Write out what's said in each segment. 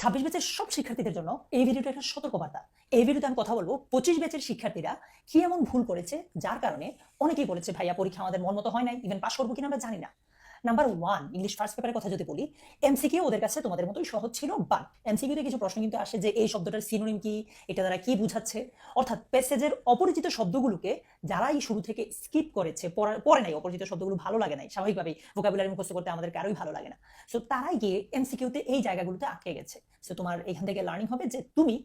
26 ব্যাচের সব শিক্ষার্থীদের জন্য এই ভিডিওটা একটা সতর্কবার্তা। এই ভিডিওতে আমি কথা বলবো 25 ব্যাচের শিক্ষার্থীরা কি এমন ভুল করেছে যার কারণে অনেকেই বলেছে ভাইয়া পরীক্ষা আমাদের মন মতো হয় নাই, ইভেন পাস করবো কিনা আমরা জানি না। নাম্বার 1, ইংলিশ ফার্স্ট পেপারের কথা যদি বলি, এমসিকিউ ওদের কাছে তোমাদের মতোই সহজ ছিল, বাট এমসিকিউতে কিছু প্রশ্ন কিন্তু আসে যে এই শব্দটার সিনোনিম কি, এটা দ্বারা কি বুঝাচ্ছে। অর্থাৎ প্যাসেজের অপরিচিত শব্দগুলোকে যারাই শুরু থেকে স্কিপ করেছে, পড়ে নাই, অপরিচিত শব্দগুলো ভালো লাগে নাই, স্বাভাবিকভাবেই ভোকাবুলারি মুখস্থ করতে আমাদের কারোই ভালো লাগে না। সো তারাই গিয়ে এমসিকিউতে এই জায়গাগুলোতে আটকে গেছে। সো তোমার এখান থেকে লার্নিং হবে যে তুমি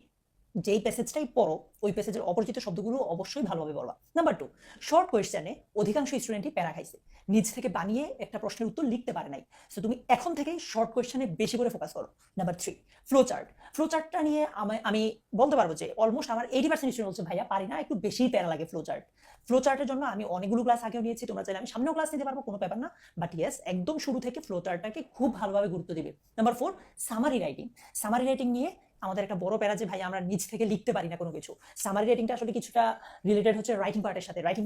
যেই প্যাসেজটাই পড়ো ওই প্যাসেজের অপরিচিত শব্দগুলো অবশ্যই ভালোভাবে বলবা। নাম্বার 2, শর্ট কোয়েশ্চেনে অধিকাংশ স্টুডেন্টই প্যারা খাইছে, নিজ থেকে বানিয়ে একটা প্রশ্নের উত্তর লিখতে পারে নাই। সো তুমি এখন থেকেই শর্ট কোয়েশ্চেনে বেশি করে ফোকাস করো। Number 3, flow chart. ফ্লো চার্টটা নিয়ে আমি বলতে পারবো যে অলমোস্ট আমার 80% স্টুডেন্ট বলছে ভাইয়া পারি না, একটু বেশি প্যারা লাগে ফ্লো চার্ট। ফ্লো চার্টের জন্য আমি অনেকগুলো ক্লাস আগেও নিয়েছি, তোমরা চাইলে আমি সামনেও ক্লাস নিতে পারবো, কোনো ব্যাপার না। বাট ইয়েস, একদম শুরু থেকে ফ্লো চার্টটাকে খুব ভালোভাবে গুরুত্ব দিবে। Number 4, summary writing. Summary writing নিয়ে আমাদের একটা বড় প্যারা যে ভাই আমরা নিজ থেকে লিখতে পারি না কোনো কিছু। সামারি রাইটিংটা আসলে কিছুটা রিলেটেড হচ্ছে রাইটিং পার্টের সাথে। রাইটিং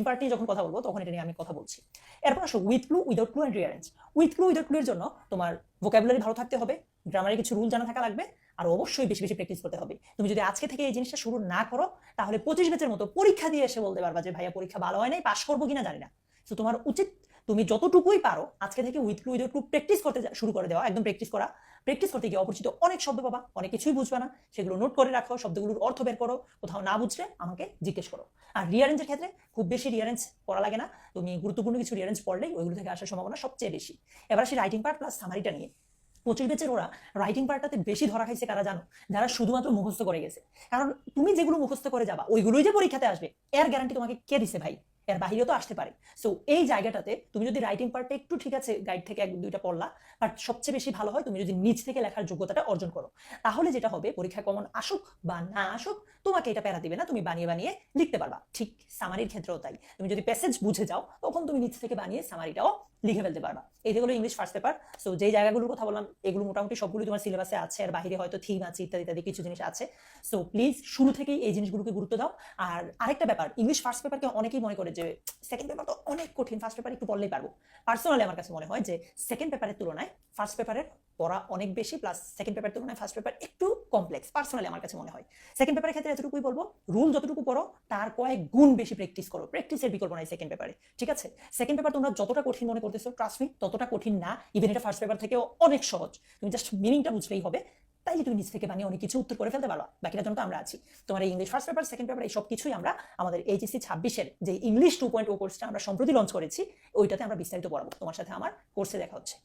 পার্ট নিয়ে যখন কথা বলবো তখন এটা নিয়ে আমি কথা বলছি। এরপর আসো with clue, without clue and rearrange. With clue, without clue এর জন্য তোমার ভোকাবুলারি ভালো থাকতে হবে, গ্রামারের কিছু রুল জানা থাকা লাগবে, আর অবশ্যই বেশি বেশি প্র্যাকটিস করতে হবে। তুমি যদি আজকে থেকে এই জিনিসটা শুরু না করো তাহলে 25 ব্যাচের মতো পরীক্ষা দিয়ে এসে বলতে পারবা যে ভাইয়া পরীক্ষা ভালো হয় নাই, পাস করবো কিনা জানি না। তো তোমার উচিত তুমি যতটুকুই পারো আজকে থেকে with clue without clue practice করতে শুরু করে দেওয়া, একদম প্র্যাকটিস করা। প্র্যাকটিস করতে গিয়ে অপরিচিত অনেক শব্দ পাবা, অনেক কিছুই বুঝবে না, সেগুলো নোট করে রাখো, শব্দগুলোর অর্থ বের করো, কোথাও না বুঝলে আমাকে জিজ্ঞেস করো। আর রিয়ারেঞ্জের ক্ষেত্রে খুব বেশি রিয়ারেঞ্জ পড়া লাগে না, তুমি গুরুত্বপূর্ণ কিছু রিয়ারেঞ্জ পড়লেই ওইগুলো থেকে আসার সম্ভাবনা সবচেয়ে বেশি। এবার আসি রাইটিং পার্ট প্লাস সামারিটা নিয়ে। 25 ব্যাচের ওরা রাইটিং পার্টটাতে বেশি ধরা খাইছে কারা জানো? যারা শুধুমাত্র মুখস্থ করে গেছে। কারণ তুমি যেগুলো মুখস্থ করে যাবা ওইগুলোই যে পরীক্ষাতে আসবে এর গ্যারান্টি তোমাকে কে দিছে ভাই? এর বাহিরেও তো আসতে পারে। সো এই জায়গাটাতে তুমি যদি রাইটিং পার্টটা একটু ঠিক আছে গাইড থেকে এক দুইটা পড়লা, বাট সবচেয়ে বেশি ভালো হয় তুমি যদি নিজ থেকে লেখার যোগ্যতাটা অর্জন করো। তাহলে যেটা হবে, পরীক্ষায় কমন আসুক বা না আসুক তোমাকে এটা প্যারা দিবে না, তুমি বানিয়ে বানিয়ে লিখতে পারবা। ঠিক সামারির ক্ষেত্রেও তাই, তুমি যদি প্যাসেজ বুঝে যাও তখন তুমি নিজ থেকে বানিয়ে সামারিটাও লিখে ফেলতে পারবা। এই হলো ইংলিশ ফার্স্ট পেপার। সো যে জায়গাগুলোর কথা বললাম এগুলো মোটামুটি সবগুলো তোমার সিলেবাসে আছে, আর বাইরে হয়তো থিম আছে ইত্যাদি ইত্যাদি কিছু জিনিস আছে। সো প্লিজ শুরু থেকেই এই জিনিসগুলোকে গুরুত্ব দাও। আর আরেকটা ব্যাপার, ইংলিশ ফার্স্ট পেপারকে অনেকেই মনে করে যে সেকেন্ড পেপার তো অনেক কঠিন, ফার্স্ট পেপার একটু পড়লেই পারবো। পার্সোনালি আমার কাছে মনে হয় যে সেকেন্ড পেপারের তুলনায় ফার্স্ট পেপারের পড়া অনেক বেশি, প্লাস সেকেন্ড পেপারের তুলনায় ফার্স্ট পেপার একটু কমপ্লেক্স, পার্সোনালি আমার কাছে মনে হয়। সেকেন্ড পেপারের ক্ষেত্রে এতটুকুই বলবো, রুল যতটুকু পড়ো তার কয়েক গুণ বেশি প্র্যাকটিস করো, প্র্যাকটিসের বিকল্প নাই সেকেন্ড পেপারে, ঠিক আছে? সেকেন্ড পেপার তোমরা যতটা কঠিন মনে করতেছো ট্রাস্ট মি ততটা কঠিন না, ইভেন এটা ফার্স্ট পেপার থেকেও অনেক সহজ। তুমি জাস্ট মিনিংটা বুঝলেই হবে, তাইলে তুমি নিজ থেকে বানিয়ে অনেক কিছু উত্তর করে ফেলতে পারবা। বাকিটার জন্য তো আমরা আছি। তোমার এই English first paper second paper এই সব কিছুই আমরা আমাদের এইচএসসি 26-এর যে ইংলিশ 2.0 কোর্সটা আমরা সম্প্রতি লঞ্চ করেছি ওইটাতে আমরা বিস্তারিত পড়াবো। তোমার সাথে আমার কোর্সে দেখা হচ্ছে।